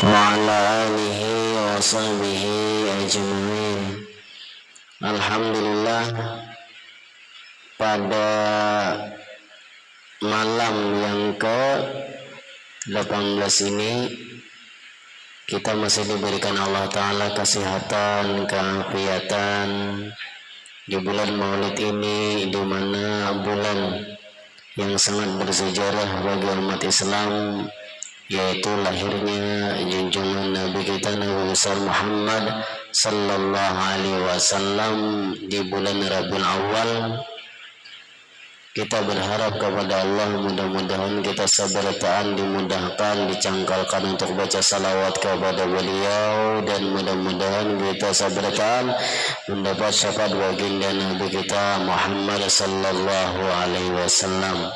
وعلى آله وصحبه أجمعين. Alhamdulillah, pada malam yang ke-18 ini kita masih diberikan Allah Ta'ala kesehatan, keafiatan di bulan Maulid ini, di mana bulan yang sangat bersejarah bagi umat Islam, yaitu lahirnya junjungan Nabi kita Nabi besar Muhammad sallallahu alaihi wasallam di bulan Rabiul Awal. Kita berharap kepada Allah, mudah-mudahan kita sabaratan dimudahkan, dicangkalkan untuk baca salawat kepada beliau, dan mudah-mudahan kita sabaratan mendapat syafaat baginda Nabi kita Muhammad sallallahu alaihi wasallam.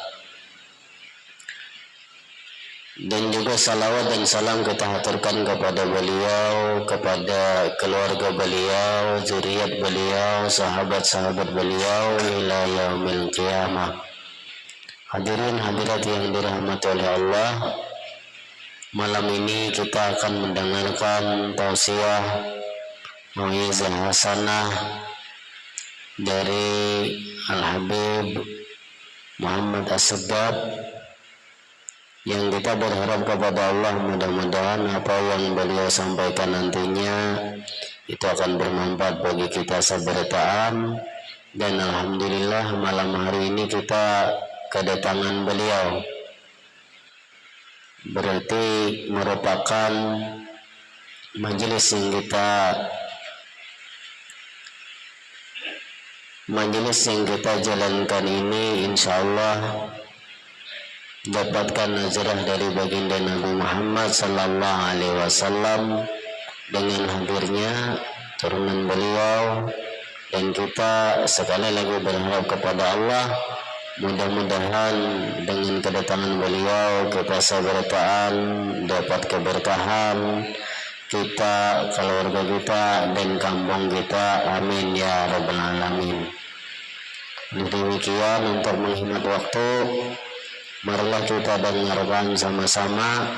Dan juga salawat dan salam kita haturkan kepada beliau, kepada keluarga beliau, zuriat beliau, sahabat-sahabat beliau ila yaumil qiyamah. Hadirin hadirat yang dirahmati oleh Allah, malam ini kita akan mendengarkan tausiah mau'izah hasanah dari Al-Habib Muhammad As-Saddaq, yang kita berharap kepada Allah mudah-mudahan apa yang beliau sampaikan nantinya itu akan bermanfaat bagi kita sabartaan. Dan alhamdulillah malam hari ini kita kedatangan beliau, berarti merupakan majelis yang kita jalankan ini insyaallah dapatkan nazarah dari baginda Nabi Muhammad sallallahu alaihi wasallam dengan hadirnya turunan beliau. Dan kita sekali lagi berharap kepada Allah, mudah-mudahan dengan kedatangan beliau kita sabaratan dapat keberkahan kita, keluarga kita, dan kampung kita. Amin ya rabbal alamin. Demikian, untuk menghemat waktu, marilah kita dengarkan sama-sama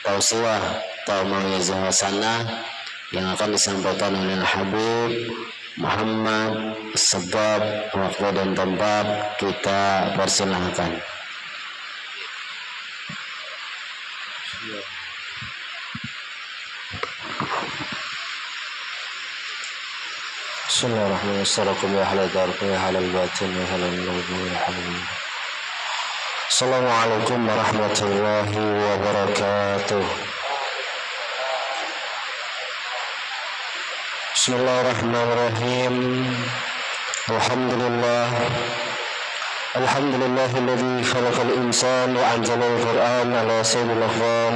tausiah atau mau'izah hasanah yang akan disampaikan oleh Habib Muhammad As-Saddaq. Waktu dan tempat kita persilahkan. Bismillahirrahmanirrahim. Ya halal darq ya halal batin ya halal lawz ya halal. Assalamualaikum warahmatullahi wabarakatuh. Bismillahirrahmanirrahim. Alhamdulillah. Alhamdulillahilladzi khalaqal insana wa anzalal qur'ana ala sayyidil aqwam.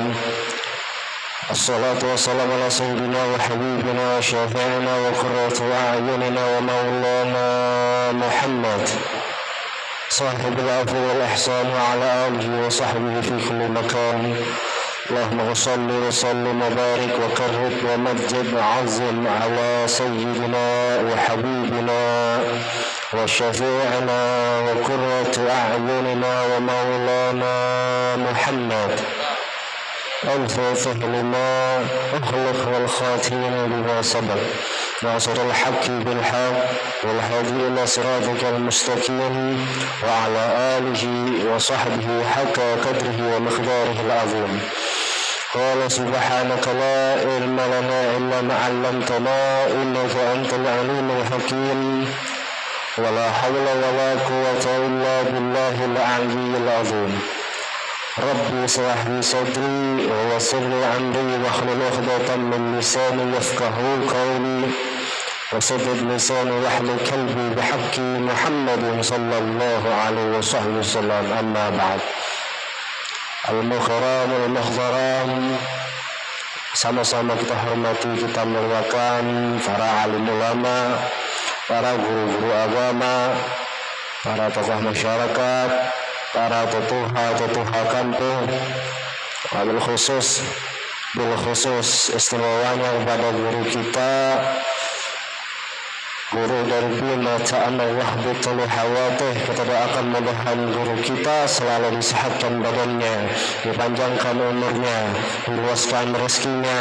Assalatu wassalamu ala sayyidina wa habibina wa syafi'ina wa qurratu a'yunina wa maulana Muhammad صاحب العفو والإحسان وعلى آله وصحبه في كل مكان. اللهم صل وسلم وبارك وكرم ومجد وعظم على سيدنا وحبيبنا وشفيعنا وقرة أعيننا ومولانا محمد الفاتح لما أخلق والخاتم لما سبق ناصر الحق بالحق والهادي إلى صراطك المستقيم وعلى آله وصحبه حق قدره ومقداره العظيم. قال سبحانك لا علم لنا إلا ما علمتنا إنك أنت العليم الحكيم. ولا حول ولا قوة إلا بالله العلي العظيم. ربي اشرح لي صدري ويسر لي أمري واحلل عقدة من لساني يفقهوا قولي وسدد لساني واحلل قلبي بحق محمد صلى الله عليه وسلم. أما بعد. Al-Mukhram al-Mukhtaram, sama-sama kita hormati, kita muliakan para alim ulama, para guru-guru agama, para tokoh masyarakat, para tetuha kampung, bil khusus istimewanya kepada guru kita guru dari Bima ta'amallah bituli hawatih. Kita doakan mudahan guru kita selalu disehatkan badannya, dipanjangkan umurnya, diluaskan rezekinya,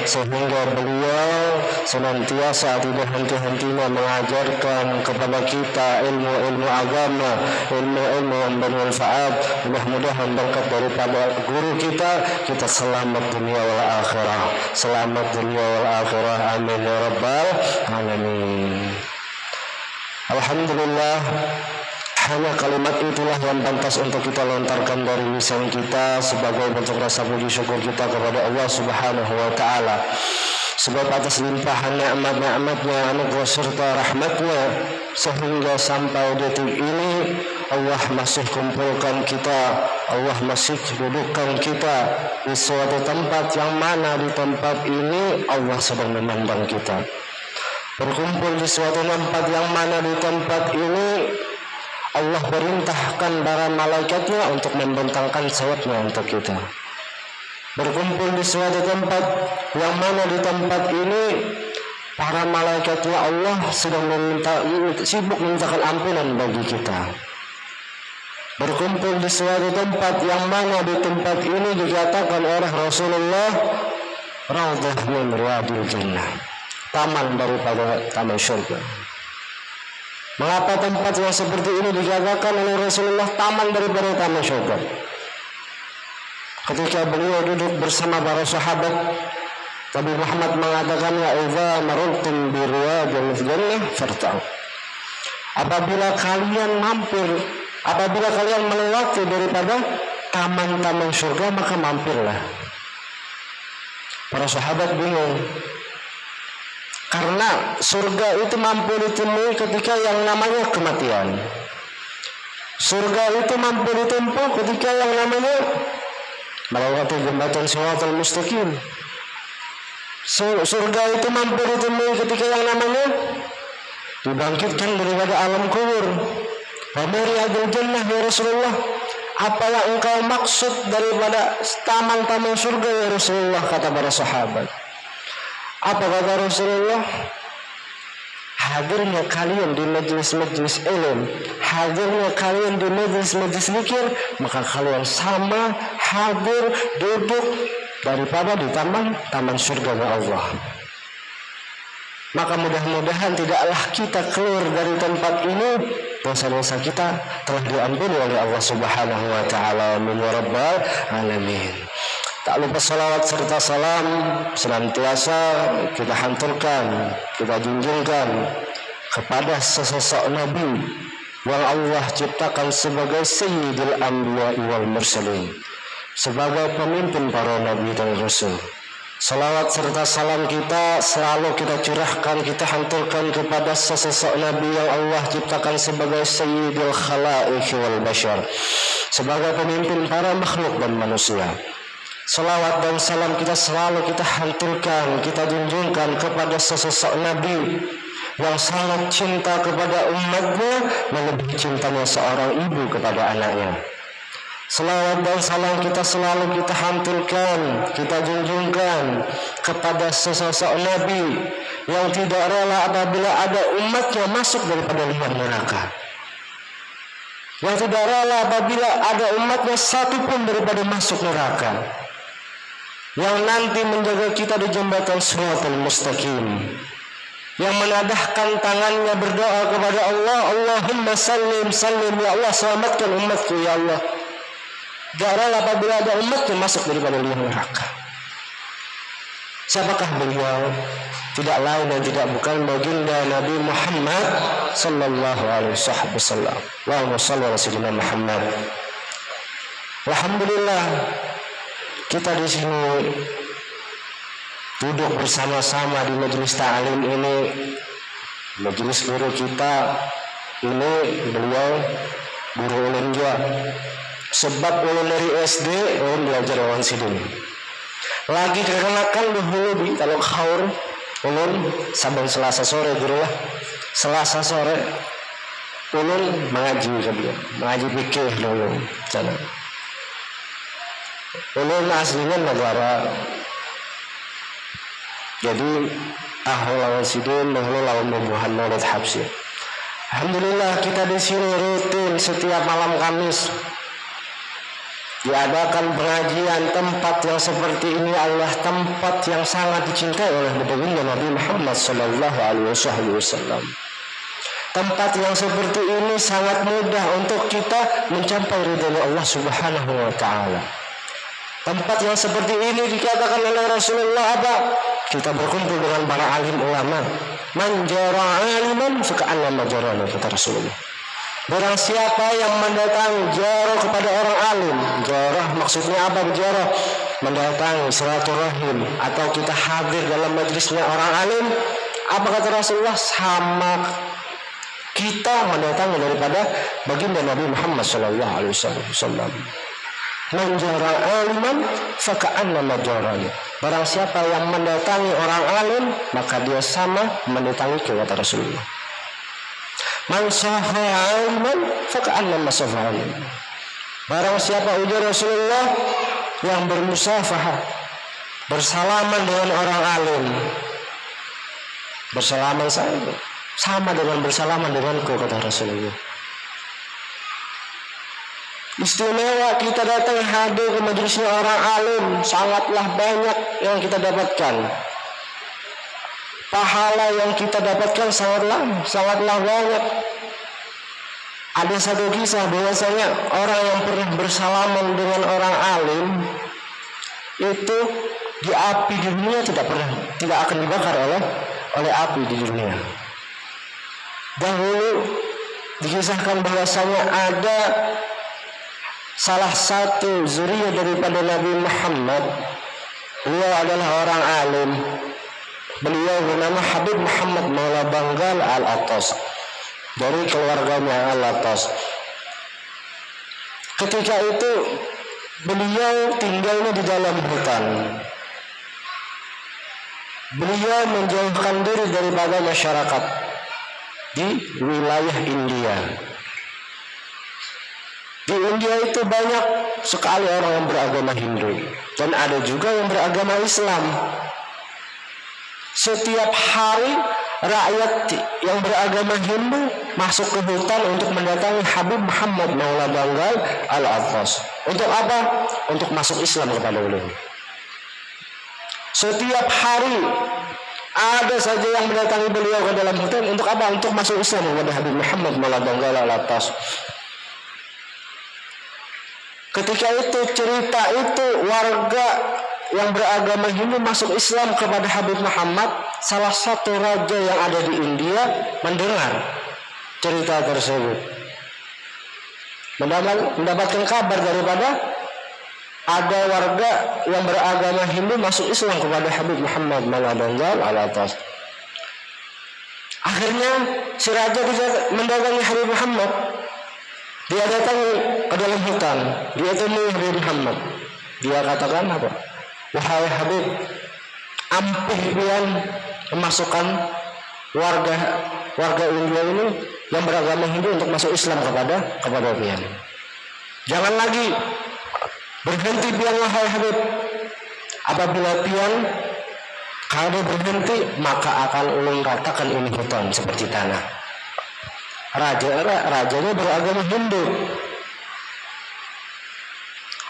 sehingga beliau senantiasa tidak henti-hentinya mengajarkan kepada kita ilmu-ilmu agama, ilmu-ilmu yang bermanfaat. Mudah-mudahan berkat daripada guru kita selamat dunia wal akhirah, selamat dunia wal akhirah, amin ya rabbal alamin. Alhamdulillah, hanya kalimat itulah yang pantas untuk kita lontarkan dari lisan kita sebagai bentuk rasa puji syukur kita kepada Allah Subhanahu wa taala. Sebab atas limpahan nikmat-nikmatnya, anugerah serta rahmatnya, sehingga sampai detik ini Allah masih kumpulkan kita, Allah masih dudukkan kita di suatu tempat yang mana di tempat ini Allah sedang memandang kita. Berkumpul di suatu tempat yang mana di tempat ini Allah perintahkan para malaikatnya untuk membentangkan sayapnya untuk kita. Berkumpul di suatu tempat yang mana di tempat ini para malaikatnya Allah sedang sibuk memintakan ampunan bagi kita. Berkumpul di suatu tempat yang mana di tempat ini dikatakan oleh Rasulullah, Raudhah min riyadil jannah, taman daripada taman surga. Mengapa tempat yang seperti ini dikatakan oleh Rasulullah taman daripada taman surga? Ketika beliau duduk bersama para sahabat, Nabi Muhammad mengatakan, "Ya idza marartum bi riyadil jannah farta'u." Apabila kalian melewati daripada taman-taman surga, maka mampirlah. Para sahabat bingung, karena surga itu mampu ditemui ketika yang namanya kematian. Surga itu mampu ditempuh ketika yang namanya melewati jembatan Shiratal Mustaqim. Surga itu mampu ditemui ketika yang namanya dibangkitkan daripada alam kubur. Wa riyadul jannah ya Rasulullah, apa yang engkau maksud daripada taman-taman surga ya Rasulullah, kata para sahabat. Apa kata Rasulullah? Hadirnya kalian di majlis-majlis ilmu, hadirnya kalian di majlis-majlis zikir, maka kalian sama hadir duduk daripada di taman surga Allah. Maka mudah-mudahan tidaklah kita keluar dari tempat ini dosa-dosa kita telah diampuni oleh Allah Subhanahu wa taala, amin ya rabbal alamin. Tak lupa salawat serta salam senantiasa kita hanturkan, kita junjungkan kepada sesosok Nabi yang Allah ciptakan sebagai Sayyidul Anbiya wal Mursalin, sebagai pemimpin para Nabi dan Rasul. Salawat serta salam kita selalu kita curahkan, kita hanturkan kepada sesosok Nabi yang Allah ciptakan sebagai Sayyidul Khalaiq wal Bashar, sebagai pemimpin para makhluk dan manusia. Salawat dan salam kita selalu kita hanturkan, kita junjungkan kepada sesosok Nabi yang sangat cinta kepada umatnya, melebihi cintanya seorang ibu kepada anaknya. Salawat dan salam kita selalu kita hanturkan, kita junjungkan kepada sesosok Nabi yang tidak rela apabila ada umatnya masuk daripada lubang neraka, yang tidak rela apabila ada umatnya satu pun daripada masuk neraka, yang nanti menjaga kita di jembatan Shiratal Mustaqim, yang menadahkan tangannya berdoa kepada Allah, Allahumma sallim sallim, ya Allah selamatkan umatku ya Allah. Gak rela apabila ada umatnya masuk daripada lubang neraka. Siapakah beliau? Tidak lain dan tidak bukan baginda Nabi Muhammad sallallahu alaihi wasallam. Allahumma shalli ala sayyidina Muhammad. Alhamdulillah, kita di sini duduk bersama-sama di majelis ta'lim ini, majelis guru kita ini beliau guru ulun juga. Sebab ulun dari SD ulun belajar lawan sidin. Lagi kekenakan dahulu di Taluk Haur, ulun saban Selasa sore guru lah. Selasa sore ulun mengaji ke dia, mengaji fikih dulu sana. Ulun aslinya negara. Jadi lawan sidin, lawan bubuhan Maulid Habsyi. Alhamdulillah kita di sini rutin setiap malam Kamis diadakan pengajian. Tempat yang seperti ini adalah tempat yang sangat dicintai oleh baginda Nabi Muhammad sallallahu alaihi wasallam. Tempat yang seperti ini sangat mudah untuk kita mencapai ridha Allah Subhanahu wa taala. Tempat yang seperti ini dikatakan oleh Rasulullah apa? Kita berkumpul dengan para alim ulama. Man jara aliman faka'annama jara, kata Rasulullah. Barang siapa yang mendatangi jarah kepada orang alim, jarah maksudnya apa? Jarah mendatangi silaturahim atau kita hadir dalam majlisnya orang alim. Apa kata Rasulullah? Sama kita mendatangi daripada baginda Nabi Muhammad sallallahu alaihi wasallam. Man jara aliman faka'annama jara. Barang siapa yang mendatangi orang alim, maka dia sama mendatangi kata Rasulullah. Man saha aliman faka'annama saha. Barang siapa ujar Rasulullah yang bermusafahah, bersalaman dengan orang alim, bersalaman saja sama dengan bersalaman denganku, kata Rasulullah. Istimewa kita datang hadir ke majelisnya orang alim, sangatlah banyak yang kita dapatkan. Pahala yang kita dapatkan sangatlah banyak. Ada satu kisah bahwasanya orang yang pernah bersalaman dengan orang alim itu di api di dunia tidak akan dibakar oleh api di dunia. Dahulu dikisahkan bahwasanya ada salah satu zuriyah daripada Nabi Muhammad. Beliau adalah orang alim. Beliau bernama Habib Muhammad Maula Banggal Al-Attas, dari keluarganya Al-Attas. Ketika itu beliau tinggalnya di dalam hutan. Beliau menjauhkan diri daripada masyarakat di wilayah India. Di India itu banyak sekali orang yang beragama Hindu dan ada juga yang beragama Islam. Setiap hari rakyat yang beragama Hindu masuk ke hutan untuk mendatangi Habib Muhammad Maula Banggal Al-Attas. Untuk apa? Untuk masuk Islam kepada beliau. Setiap hari ada saja yang mendatangi beliau ke dalam hutan. Untuk apa? Untuk masuk Islam kepada Habib Muhammad Maula Banggal Al-Attas. Ketika itu cerita itu warga yang beragama Hindu masuk Islam kepada Habib Muhammad, salah satu raja yang ada di India mendengar cerita tersebut, mendapatkan kabar daripada ada warga yang beragama Hindu masuk Islam kepada Habib Muhammad Maula Banggal Al-Attas. Akhirnya si raja mendatangi Habib Muhammad. Dia datangi ke dalam hutan, dia temui Habib Muhammad. Dia katakan apa? Wahai Habib, ampih pian memasukkan warga India ini yang beragama Hindu untuk masuk Islam kepada pian. Jangan lagi berhenti pian, wahai Habib. Apabila pian kalau berhenti, maka akan ulun ratakan ini hutan seperti tanah. Rajanya beragama Hindu.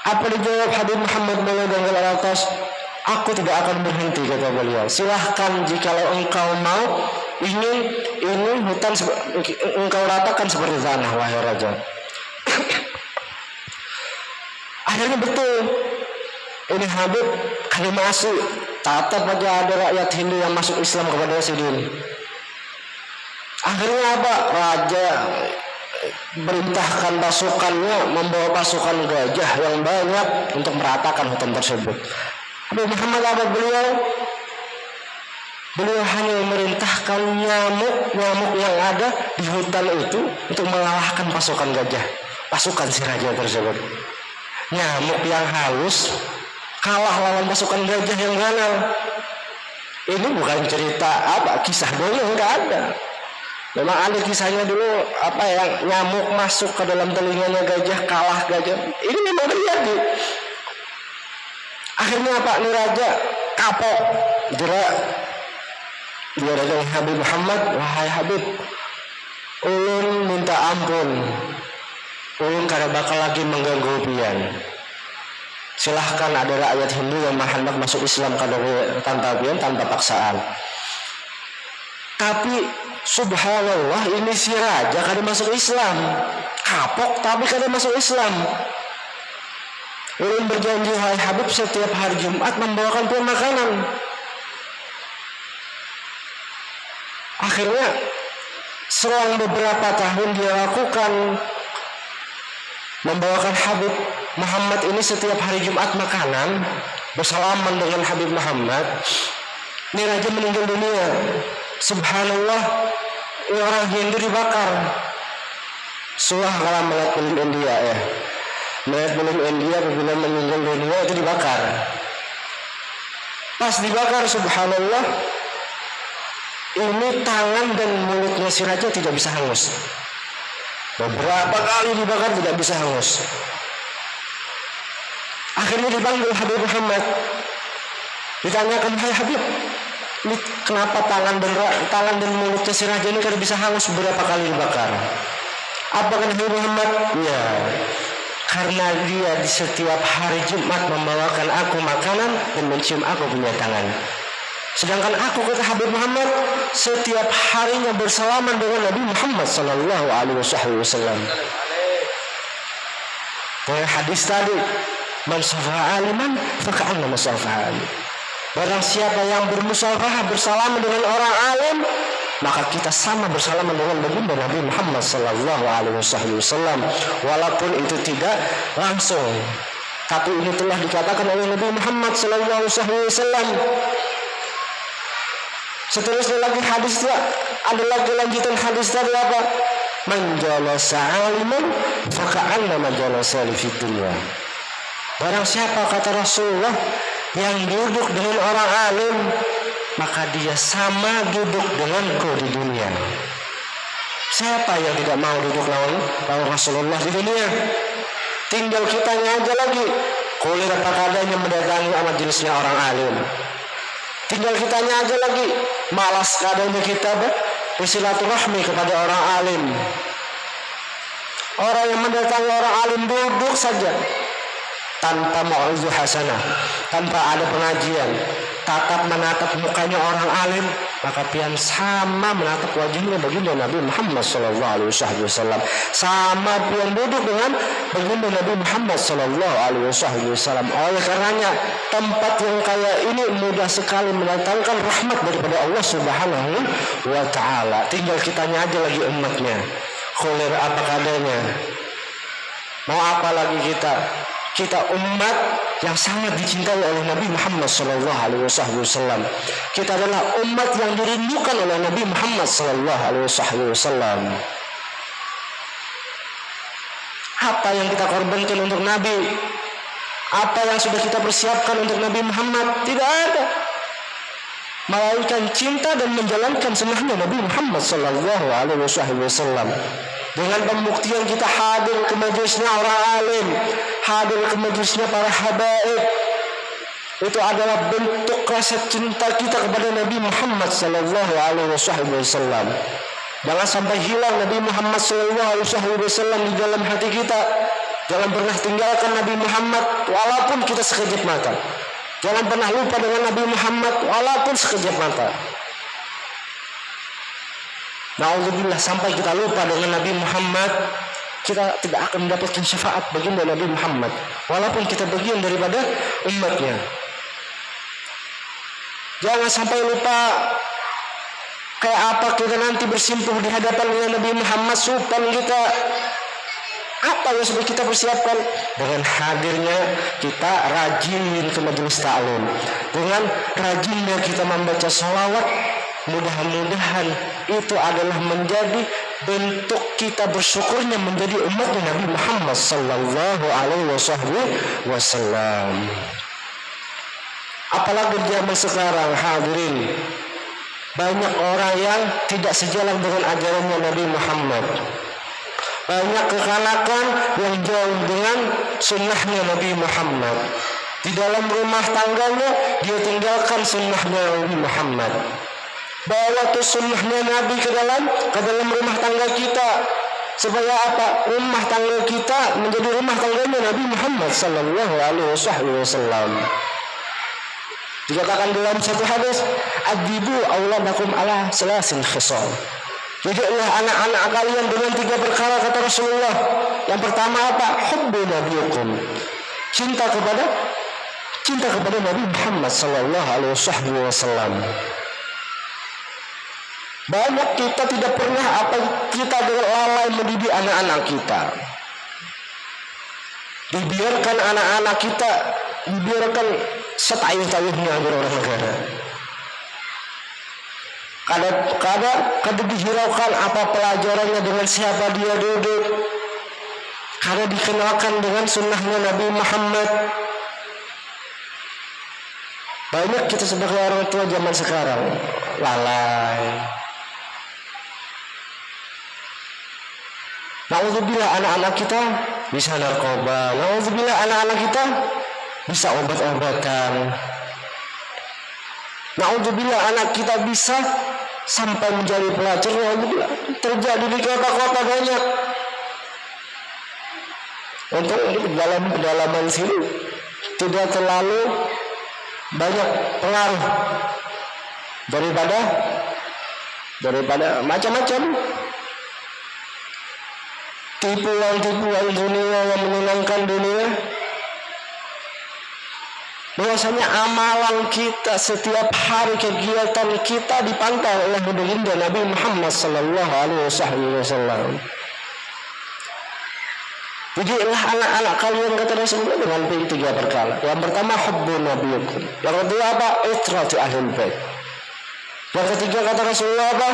Apa dijawab Habib Muhammad Maula Banggal Al-Attas? Aku tidak akan berhenti, kata beliau. Silahkan jikalau engkau mau ingin ini hutan engkau ratakan seperti tanah, wahai raja. Akhirnya betul. Ini Habib kalimasi tatap aja ada rakyat Hindu yang masuk Islam kepada Sidin. Akhirnya apa? Raja perintahkan pasukannya membawa pasukan gajah yang banyak untuk meratakan hutan tersebut. Habib Muhammad apa beliau? Beliau hanya memerintahkan nyamuk yang ada di hutan itu untuk mengalahkan pasukan gajah, pasukan si raja tersebut. Nyamuk yang halus kalah lawan pasukan gajah yang ganal. Ini bukan cerita kisah dulu, enggak ada. Memang ada kisahnya dulu yang nyamuk masuk ke dalam telinganya gajah, kalah gajah. Ini memang terjadi. Akhirnya nih raja kapok, jerak. Dia datang Habib Muhammad, wahai Habib, ulun minta ampun, ulun kada bakal lagi mengganggu pian. Silahkan ada rakyat Hindu yang hendak masuk Islam tanpa pian, tanpa paksaan. Tapi subhanallah, ini si raja kada masuk Islam, kapok tapi kada masuk Islam. Ulun berjanji, hai Habib, setiap hari Jumat membawakan pian makanan. Akhirnya selang beberapa tahun dia lakukan, membawakan Habib Muhammad ini setiap hari Jumat makanan, bersalaman dengan Habib Muhammad. Ini raja meninggal dunia. Subhanallah, ini orang Hindu dibakar. Sulah kalau melihat film India ya, melihat film India apabila meninggal dunia itu dibakar. Pas dibakar, subhanallah, ini tangan dan mulutnya si raja tidak bisa hangus. Beberapa kali dibakar tidak bisa hangus. Akhirnya dipanggil Habib Muhammad, ditanyakan, hai Habib, ini kenapa tangan dan mulutnya si raja ini kada bisa hangus, beberapa kali dibakar? Apa kata Habib Muhammad? Ya, karena dia di setiap hari Jumat membawakan aku makanan dan mencium aku punya tangan. Sedangkan aku, kata Habib Muhammad, setiap harinya bersalaman dengan Nabi Muhammad sallallahu alaihi wasallam. Dengan hadis tadi, man safaha aliman faka'annama safaha alim. Barang siapa yang bermusafahah, bersalaman dengan orang alim, maka kita sama bersalaman dengan baginda Nabi Muhammad sallallahu alaihi wasallam. Walaupun itu tidak langsung, tapi ini telah dikatakan oleh Nabi Muhammad sallallahu alaihi wasallam. Seterusnya lagi hadisnya, ada lagi lanjutan hadis tadi apa? Man jalasa aliman faka'annama jalasa fid dunya. Barang siapa, kata Rasulullah, yang duduk dengan orang alim, maka dia sama duduk denganku di dunia. Siapa yang tidak mau duduk lawan Rasulullah di dunia? Tinggal kitanya aja lagi, kulir apa kadanya mendatangi majelisnya orang alim. Tinggal kitanya aja lagi, malas kadanya kita bersilaturahmi kepada orang alim. Orang yang mendatangi orang alim duduk saja tanpa mau'izah hasanah, tanpa ada pengajian, tatap menatap mukanya orang alim, maka pian sama menatap wajahnya baginda Nabi Muhammad sallallahu alaihi wasallam. Sama pian duduk dengan baginda Nabi Muhammad sallallahu alaihi wasallam. Oleh karenanya tempat yang kayak ini mudah sekali mendatangkan rahmat daripada Allah Subhanahu wa taala. Tinggal kitanya aja lagi umatnya, kholer apa kadanya. Mau apa lagi kita? Kita umat yang sangat dicintai oleh Nabi Muhammad sallallahu alaihi wasallam. Kita adalah umat yang dirindukan oleh Nabi Muhammad sallallahu alaihi wasallam. Apa yang kita korbankan untuk Nabi? Apa yang sudah kita persiapkan untuk Nabi Muhammad? Tidak ada. Melainkan cinta dan menjalankan sunnahnya Nabi Muhammad sallallahu alaihi wasallam. Dengan pembuktian kita hadir ke majelisnya orang alim, hadir ke majelisnya para habaib, itu adalah bentuk rasa cinta kita kepada Nabi Muhammad sallallahu alaihi wasallam. Jangan sampai hilang Nabi Muhammad sallallahu alaihi wasallam di dalam hati kita. Jangan pernah tinggalkan Nabi Muhammad walaupun kita sekejap mata. Jangan pernah lupa dengan Nabi Muhammad walaupun sekejap mata. Na'udzubillah, sampai kita lupa dengan Nabi Muhammad, kita tidak akan mendapatkan syafaat baginda Nabi Muhammad walaupun kita bagian daripada umatnya. Jangan sampai lupa kayak apa kita nanti bersimpuh di hadapan dengan Nabi Muhammad, supan kita. Apa yang sudah kita persiapkan? Dengan hadirnya kita rajin ke majelis ta'lim, dengan rajinnya kita membaca sholawat. Mudah-mudahan itu adalah menjadi bentuk kita bersyukurnya menjadi umat Nabi Muhammad sallallahu alaihi wasallam. Apalagi zaman sekarang, hadirin, banyak orang yang tidak sejalan dengan ajarannya Nabi Muhammad. Banyak kekanakan yang jauh dengan sunnahnya Nabi Muhammad. Di dalam rumah tangganya dia tinggalkan sunnahnya Nabi Muhammad. Bawa tuh sunnahnya Nabi ke dalam rumah tangga kita. Supaya apa? Rumah tangga kita menjadi rumah tangganya Nabi Muhammad sallallahu alaihi wasallam. Dikatakan dalam satu hadis, adibu auladakum ala salasin khisal. Didiklah anak-anak kalian dengan 3 perkara kata Rasulullah. Yang pertama apa? Hubbu nabiyukum. Cinta kepada Nabi Muhammad sallallahu alaihi wasallam. Banyak kita tidak pernah kita dengan lalai mendidik anak-anak kita. Dibiarkan anak-anak kita setayuh-tayuhnya orang negara. Kadang dihiraukan apa pelajarannya, dengan siapa dia duduk. Karena dikenalkan dengan sunnahnya Nabi Muhammad. Banyak kita sebagai orang tua zaman sekarang lalai. Na'udzubillah anak-anak kita bisa narkoba. Na'udzubillah anak-anak kita bisa obat-obatan. Na'udzubillah anak kita bisa sampai menjadi pelacur. Na'udzubillah terjadi di kota-kota banyak. Untuk dalam pedalaman sini tidak terlalu banyak pengaruh daripada macam-macam tipuan dunia yang menyenangkan dunia. Biasanya amalan kita setiap hari, kegiatan kita dipantau oleh baginda Nabi Muhammad sallallahu alaihi wasallam. Didilah anak-anak kalian kata Rasulullah dengan 3 perkara. Yang pertama hubbu nabiyukum. Yang kedua apa? Itratu ahlul bait. Yang ketiga kata Rasulullah apa?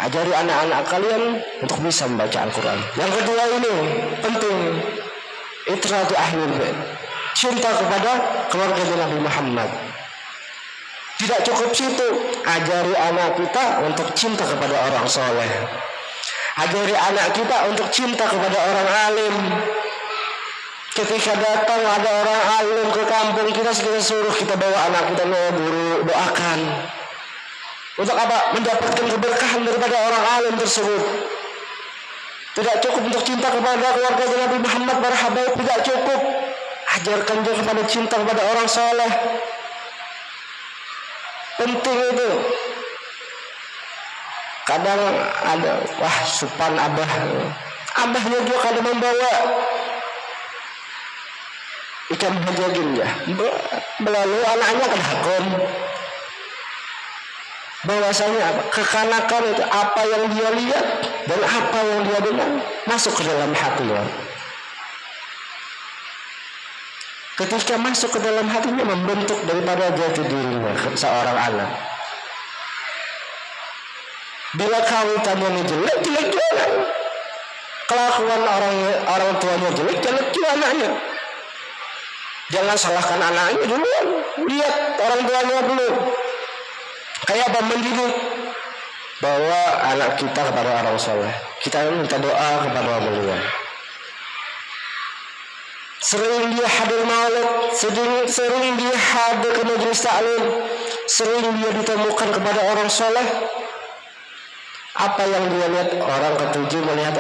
Ajari anak-anak kalian untuk bisa membaca Al-Quran. Yang kedua ini penting, itratu ahlul bait. Cinta kepada keluarga Nabi Muhammad. Tidak cukup situ, ajari anak kita untuk cinta kepada orang soleh. Ajari anak kita untuk cinta kepada orang alim. Ketika datang ada orang alim ke kampung kita suruh kita bawa anak kita ke guru, doakan. Untuk apa? Mendapatkan keberkahan daripada orang alim tersebut. Tidak cukup untuk cinta kepada keluarga Nabi Muhammad para habaib, tidak cukup. Ajarkan juga kepada cinta kepada orang soleh. Penting itu. Kadang ada, supan abahnya juga kadang membawa ikan hajagin ya, melalui anaknya ke hakon. Bahwasanya kekanakan itu apa yang dia lihat dan apa yang dia dengar masuk ke dalam hatinya. Ketika masuk ke dalam hatinya membentuk daripada jati dirinya seorang anak. Bila kawitannya jelek juga. Kelakuan orang tuanya jelek juga anaknya. Jangan salahkan anaknya duluan. Lihat orang tuanya dulu. Kayak apa mendidik bahwa anak kita kepada orang soleh. Kita minta doa kepada beliau. Sering dia hadir maulid, sering dia hadir ke majelis ta'lim, sering dia ditemukan kepada orang soleh. Apa yang dia lihat, orang ketujuh melihat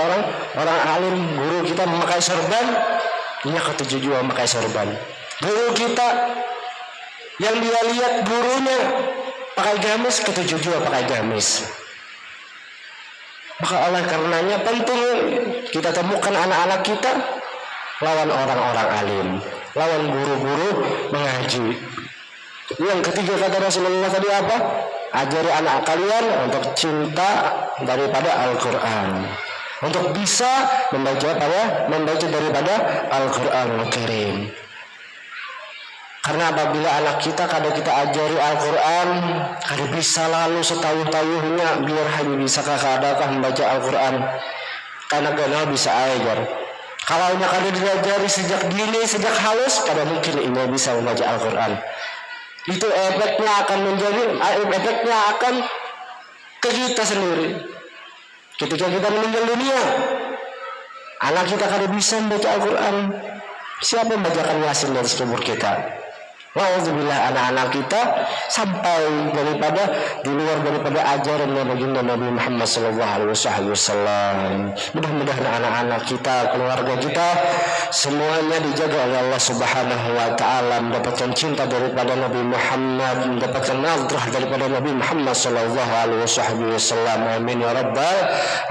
orang alim, guru kita memakai sorban, dia ketujuh juga memakai sorban. Guru kita yang dia lihat gurunya pakai gamis, ketujuh juga pakai gamis. Maka oleh karenanya penting kita temukan anak-anak kita lawan orang-orang alim, lawan guru-guru mengaji. Yang ketiga kata Rasulullah tadi apa? Ajari anak kalian untuk cinta daripada Al-Quran, untuk bisa membaca daripada Al-Quran Al-Karim. Karena apabila anak kita kadang kita ajari Al-Quran, kadang bisa lalu setahun-tahunnya biar hanya bisa kakak membaca Al-Quran. Karena gak bisa ajar. Kalau kadang diajari sejak dini, sejak halus, kadang mungkin ini bisa membaca Al-Quran. Itu efeknya akan ke kita sendiri. Ketika kita meninggal dunia, anak kita kadang bisa membaca Al-Quran. Siapa membacakan Yasin dari kubur kita? Wa'udzubillah anak-anak kita sampai daripada di luar daripada ajaran baginda Nabi Muhammad SAW. Mudah-mudahan anak-anak kita, keluarga kita semuanya dijaga oleh Allah Subhanahu wa taala, mendapatkan cinta daripada Nabi Muhammad, mendapatkan nadrah daripada Nabi Muhammad SAW. Amin ya rabbal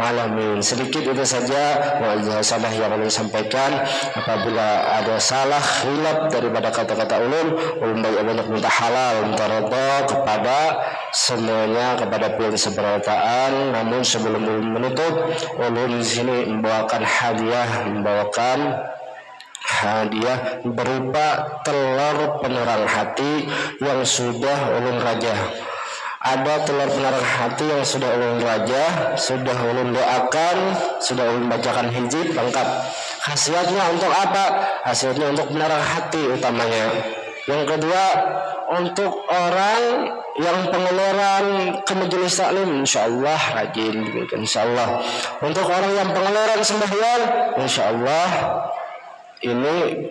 alamin. Sedikit itu saja muhadzatsah yang ingin sampaikan. Apabila ada salah khilaf daripada kata-kata ulum baik banyak minta halal minta redha kepada semuanya, kepada pihak seberapaan. Namun sebelum menutup, ulun di sini membawakan hadiah berupa telur penerang hati yang sudah ulun rajah. Ada telur penerang hati yang sudah ulun rajah, sudah ulun doakan, sudah ulun bacakan hijab lengkap. Khasiatnya untuk apa? Khasiatnya untuk penerang hati utamanya. Yang kedua, untuk orang yang pengeluaran ke majelis taklim, insyaallah rajin, insyaallah. Untuk orang yang pengeluaran sembahyang, insyaallah ini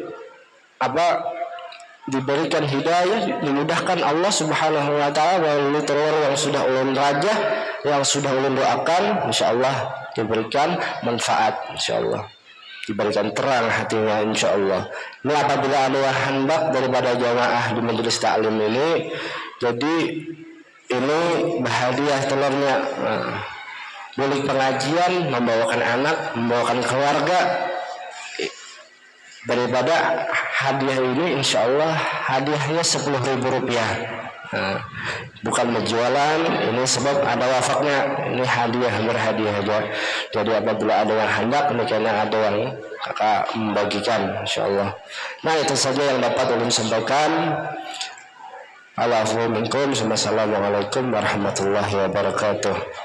diberikan hidayah, dimudahkan Allah Subhanahu wa taala melalui telur yang sudah ulun rajah, yang sudah ulun doakan, insyaallah diberikan manfaat, insyaallah diberikan terang hatinya, insyaallah. Ini apabila ada hendak daripada jamaah di majelis taklim ini, jadi ini hadiah telurnya. Boleh pengajian, membawakan anak, membawakan keluarga. Daripada hadiah ini, insyaallah hadiahnya Rp10.000. Bukan menjualan, ini sebab ada wafaknya, ini hadiah, berhadiah aja. Jadi apabila ada yang hendak, ini karena ada yang kakak membagikan, insyaallah. Nah, itu saja yang dapat ulun sampaikan. Assalamualaikum warahmatullahi wabarakatuh.